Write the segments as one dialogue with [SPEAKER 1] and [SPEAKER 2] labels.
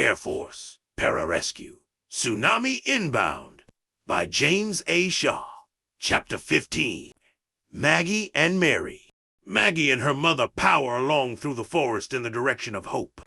[SPEAKER 1] Air Force Pararescue, Tsunami Inbound by James A. Shaw. Chapter 15. Maggie and Mary. Maggie and her mother power along through the forest in the direction of Hope,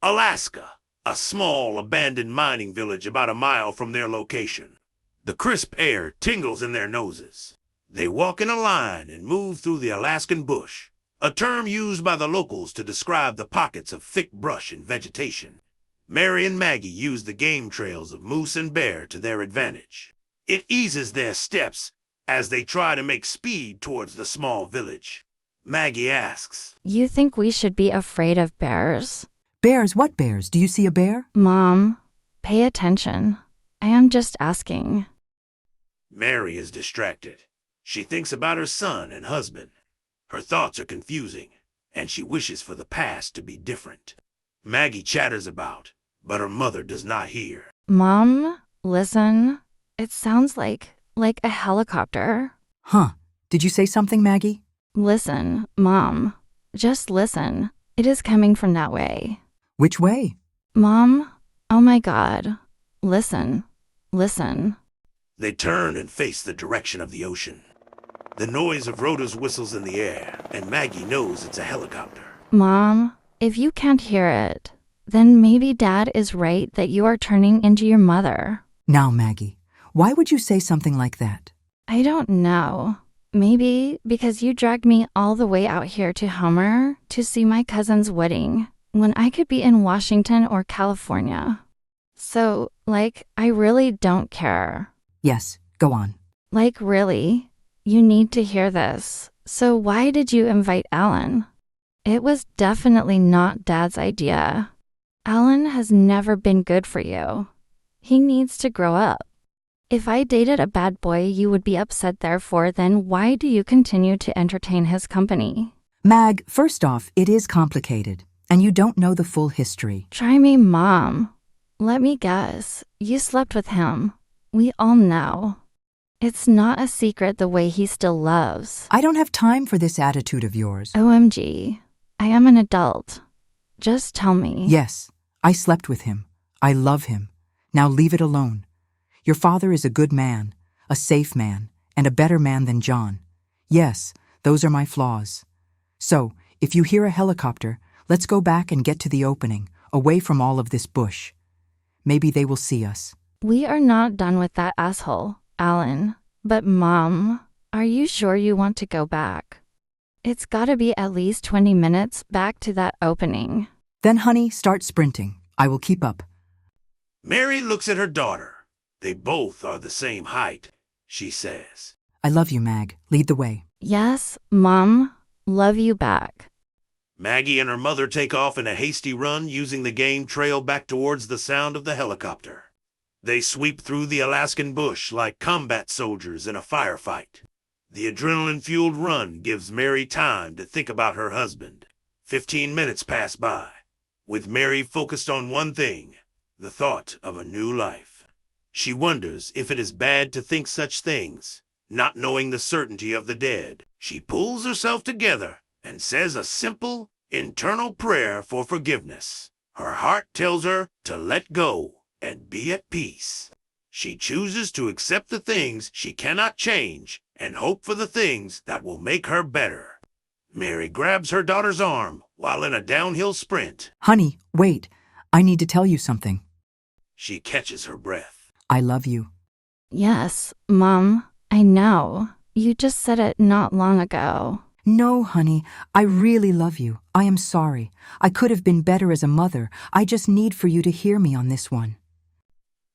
[SPEAKER 1] Alaska, a small abandoned mining village about a mile from their location. The crisp air tingles in their noses. They walk in a line and move through the Alaskan bush, a term used by the locals to describe the pockets of thick brush and vegetation. Mary and Maggie use the game trails of moose and bear to their advantage. It eases their steps as they try to make speed towards the small village. Maggie asks,
[SPEAKER 2] You think we should be afraid of bears?
[SPEAKER 3] Bears? What bears? Do you see a bear?
[SPEAKER 2] Mom, pay attention. I am just asking.
[SPEAKER 1] Mary is distracted. She thinks about her son and husband. Her thoughts are confusing, and she wishes for the past to be different. Maggie chatters about, but her mother does not hear.
[SPEAKER 2] Mom, listen. It sounds like a helicopter.
[SPEAKER 3] Huh. Did you say something, Maggie?
[SPEAKER 2] Listen, Mom. Just listen. It is coming from that way.
[SPEAKER 3] Which way?
[SPEAKER 2] Mom, oh my God. Listen. Listen.
[SPEAKER 1] They turn and face the direction of the ocean. The noise of rotors whistles in the air, and Maggie knows it's a helicopter.
[SPEAKER 2] Mom, if you can't hear it, then maybe Dad is right that you are turning into your mother.
[SPEAKER 3] Now, Maggie, why would you say something like that?
[SPEAKER 2] I don't know. Maybe because you dragged me all the way out here to Homer to see my cousin's wedding when I could be in Washington or California. So, I really don't care.
[SPEAKER 3] Yes, go on.
[SPEAKER 2] Really, you need to hear this. So why did you invite Alan? It was definitely not Dad's idea. Alan has never been good for you. He needs to grow up. If I dated a bad boy, you would be upset, therefore, then why do you continue to entertain his company?
[SPEAKER 3] Mag, first off, it is complicated, and you don't know the full history.
[SPEAKER 2] Try me, Mom. Let me guess. You slept with him. We all know. It's not a secret the way he still loves.
[SPEAKER 3] I don't have time for this attitude of yours.
[SPEAKER 2] OMG. I am an adult. Just tell me.
[SPEAKER 3] Yes, I slept with him. I love him. Now leave it alone. Your father is a good man, a safe man, and a better man than John. Yes, those are my flaws. So, if you hear a helicopter, let's go back and get to the opening, away from all of this bush. Maybe they will see us.
[SPEAKER 2] We are not done with that asshole, Alan. But Mom, are you sure you want to go back? It's gotta be at least 20 minutes back to that opening.
[SPEAKER 3] Then, honey, start sprinting. I will keep up.
[SPEAKER 1] Mary looks at her daughter. They both are the same height, she says.
[SPEAKER 3] I love you, Mag. Lead the way.
[SPEAKER 2] Yes, Mom. Love you back.
[SPEAKER 1] Maggie and her mother take off in a hasty run using the game trail back towards the sound of the helicopter. They sweep through the Alaskan bush like combat soldiers in a firefight. The adrenaline-fueled run gives Mary time to think about her husband. 15 minutes pass by, with Mary focused on one thing, the thought of a new life. She wonders if it is bad to think such things, not knowing the certainty of the dead. She pulls herself together and says a simple, internal prayer for forgiveness. Her heart tells her to let go and be at peace. She chooses to accept the things she cannot change and hope for the things that will make her better. Mary grabs her daughter's arm while in a downhill sprint.
[SPEAKER 3] Honey, wait. I need to tell you something.
[SPEAKER 1] She catches her breath.
[SPEAKER 3] I love you.
[SPEAKER 2] Yes, Mom. I know. You just said it not long ago.
[SPEAKER 3] No, honey. I really love you. I am sorry. I could have been better as a mother. I just need for you to hear me on this one.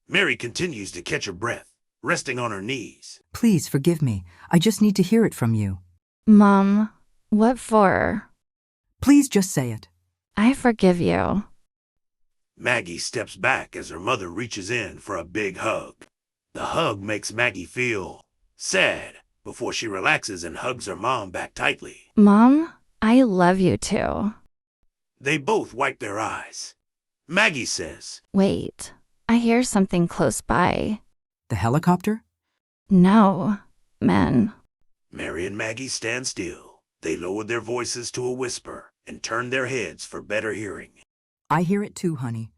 [SPEAKER 1] Mary continues to catch her breath, resting on her knees.
[SPEAKER 3] Please forgive me. I just need to hear it from you.
[SPEAKER 2] Mom, what for?
[SPEAKER 3] Please just say it.
[SPEAKER 2] I forgive you.
[SPEAKER 1] Maggie steps back as her mother reaches in for a big hug. The hug makes Maggie feel sad before she relaxes and hugs her mom back tightly.
[SPEAKER 2] Mom, I love you too.
[SPEAKER 1] They both wipe their eyes. Maggie says,
[SPEAKER 2] Wait, I hear something close by.
[SPEAKER 3] The helicopter?
[SPEAKER 2] No, men.
[SPEAKER 1] Mary and Maggie stand still. They lower their voices to a whisper and turn their heads for better hearing.
[SPEAKER 3] I hear it too, honey.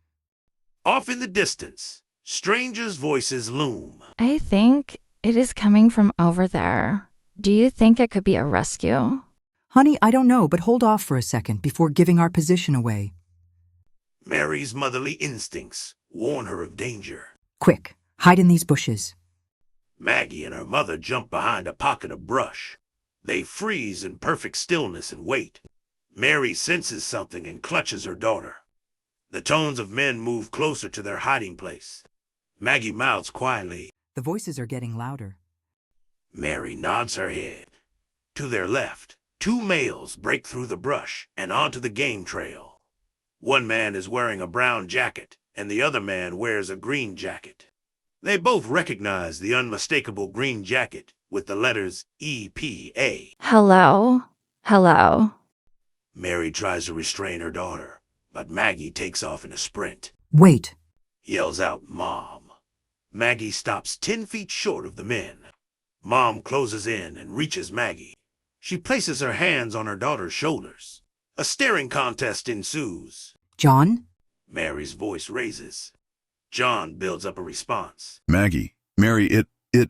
[SPEAKER 1] Off in the distance, strangers' voices loom.
[SPEAKER 2] I think it is coming from over there. Do you think it could be a rescue?
[SPEAKER 3] Honey, I don't know, but hold off for a second before giving our position away.
[SPEAKER 1] Mary's motherly instincts warn her of danger.
[SPEAKER 3] Quick, hide in these bushes.
[SPEAKER 1] Maggie and her mother jump behind a pocket of brush. They freeze in perfect stillness and wait. Mary senses something and clutches her daughter. The tones of men move closer to their hiding place. Maggie mouths quietly.
[SPEAKER 3] The voices are getting louder.
[SPEAKER 1] Mary nods her head. To their left, two males break through the brush and onto the game trail. One man is wearing a brown jacket, and the other man wears a green jacket. They both recognize the unmistakable green jacket with the letters EPA.
[SPEAKER 2] Hello? Hello?
[SPEAKER 1] Mary tries to restrain her daughter, but Maggie takes off in a sprint.
[SPEAKER 3] Wait.
[SPEAKER 1] Yells out, Mom. Maggie stops 10 feet short of the men. Mom closes in and reaches Maggie. She places her hands on her daughter's shoulders. A staring contest ensues.
[SPEAKER 3] John?
[SPEAKER 1] Mary's voice raises. John builds up a response.
[SPEAKER 4] Maggie, Mary, it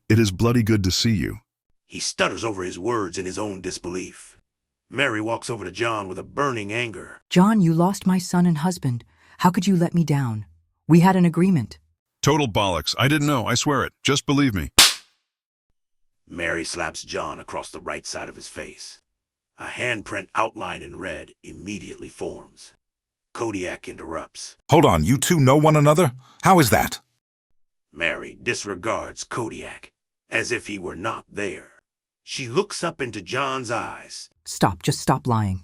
[SPEAKER 4] is bloody good to see you.
[SPEAKER 1] He stutters over his words in his own disbelief. Mary walks over to John with a burning anger.
[SPEAKER 3] John, you lost my son and husband. How could you let me down? We had an agreement.
[SPEAKER 4] Total bollocks. I didn't know. I swear it. Just believe me.
[SPEAKER 1] Mary slaps John across the right side of his face. A handprint outlined in red immediately forms. Kodiak interrupts.
[SPEAKER 5] Hold on, you two know one another? How is that?
[SPEAKER 1] Mary disregards Kodiak, as if he were not there. She looks up into John's eyes.
[SPEAKER 3] Stop, just stop lying.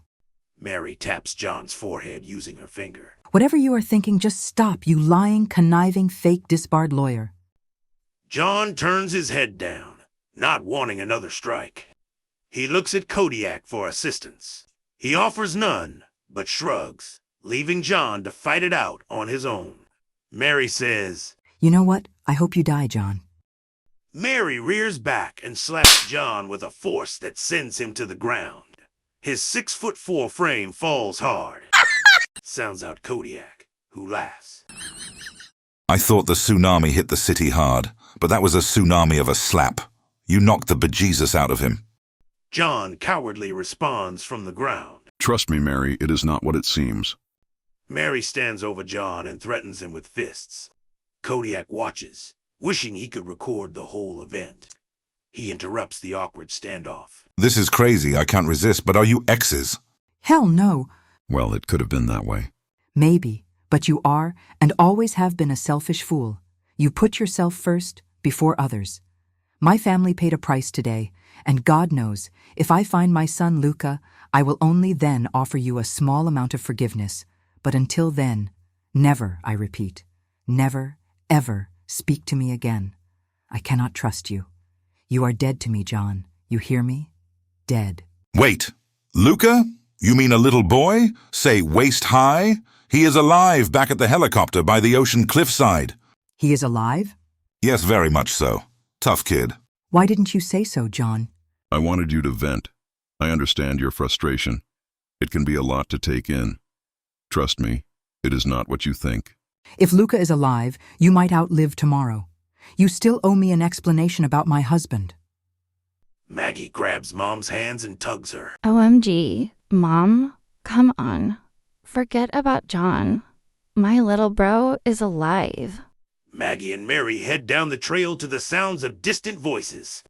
[SPEAKER 1] Mary taps John's forehead using her finger.
[SPEAKER 3] Whatever you are thinking, just stop, you lying, conniving, fake, disbarred lawyer.
[SPEAKER 1] John turns his head down, not wanting another strike. He looks at Kodiak for assistance. He offers none, but shrugs, leaving John to fight it out on his own. Mary says,
[SPEAKER 3] You know what? I hope you die, John.
[SPEAKER 1] Mary rears back and slaps John with a force that sends him to the ground. His 6'4" frame falls hard. Sounds out Kodiak, who laughs.
[SPEAKER 5] I thought the tsunami hit the city hard, but that was a tsunami of a slap. You knocked the bejesus out of him.
[SPEAKER 1] John cowardly responds from the ground.
[SPEAKER 4] Trust me, Mary, it is not what it seems.
[SPEAKER 1] Mary stands over John and threatens him with fists. Kodiak watches, wishing he could record the whole event. He interrupts the awkward standoff.
[SPEAKER 5] This is crazy, I can't resist, but are you exes?
[SPEAKER 3] Hell no.
[SPEAKER 4] Well, it could have been that way.
[SPEAKER 3] Maybe, but you are and always have been a selfish fool. You put yourself first before others. My family paid a price today, and God knows, if I find my son Luca, I will only then offer you a small amount of forgiveness. But until then, never, I repeat, never, ever speak to me again. I cannot trust you. You are dead to me, John. You hear me? Dead.
[SPEAKER 5] Wait, Luca? You mean a little boy? Say waist high? He is alive back at the helicopter by the ocean cliffside.
[SPEAKER 3] He is alive?
[SPEAKER 5] Yes, very much so. Tough kid.
[SPEAKER 3] Why didn't you say so, John?
[SPEAKER 4] I wanted you to vent. I understand your frustration. It can be a lot to take in. Trust me, it is not what you think.
[SPEAKER 3] If Luca is alive, you might outlive tomorrow. You still owe me an explanation about my husband.
[SPEAKER 1] Maggie grabs Mom's hands and tugs her.
[SPEAKER 2] OMG, Mom, come on. Forget about John. My little bro is alive.
[SPEAKER 1] Maggie and Mary head down the trail to the sounds of distant voices.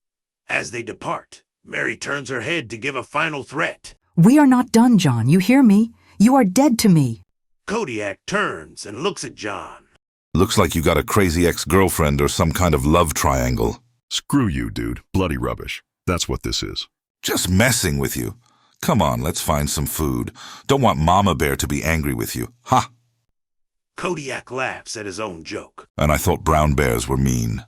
[SPEAKER 1] As they depart, Mary turns her head to give a final threat.
[SPEAKER 3] We are not done, John. You hear me? You are dead to me.
[SPEAKER 1] Kodiak turns and looks at John.
[SPEAKER 5] Looks like you got a crazy ex-girlfriend or some kind of love triangle.
[SPEAKER 4] Screw you, dude. Bloody rubbish. That's what this is.
[SPEAKER 5] Just messing with you. Come on, let's find some food. Don't want Mama Bear to be angry with you. Ha!
[SPEAKER 1] Kodiak laughs at his own joke.
[SPEAKER 5] And I thought brown bears were mean.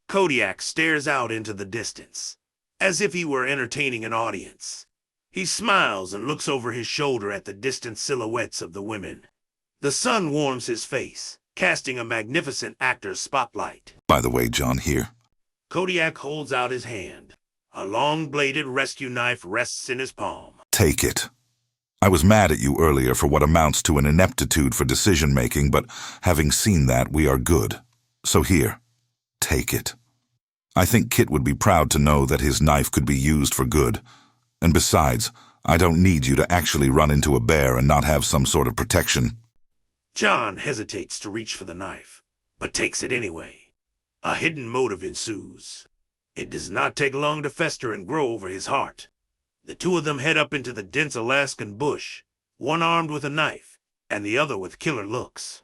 [SPEAKER 1] Kodiak stares out into the distance, as if he were entertaining an audience. He smiles and looks over his shoulder at the distant silhouettes of the women. The sun warms his face, casting a magnificent actor's spotlight.
[SPEAKER 5] By the way, John, here.
[SPEAKER 1] Kodiak holds out his hand. A long-bladed rescue knife rests in his palm.
[SPEAKER 5] Take it. I was mad at you earlier for what amounts to an ineptitude for decision-making, but having seen that, we are good. So here, take it. I think Kit would be proud to know that his knife could be used for good. And besides, I don't need you to actually run into a bear and not have some sort of protection.
[SPEAKER 1] John hesitates to reach for the knife, but takes it anyway. A hidden motive ensues. It does not take long to fester and grow over his heart. The two of them head up into the dense Alaskan bush, one armed with a knife, and the other with killer looks.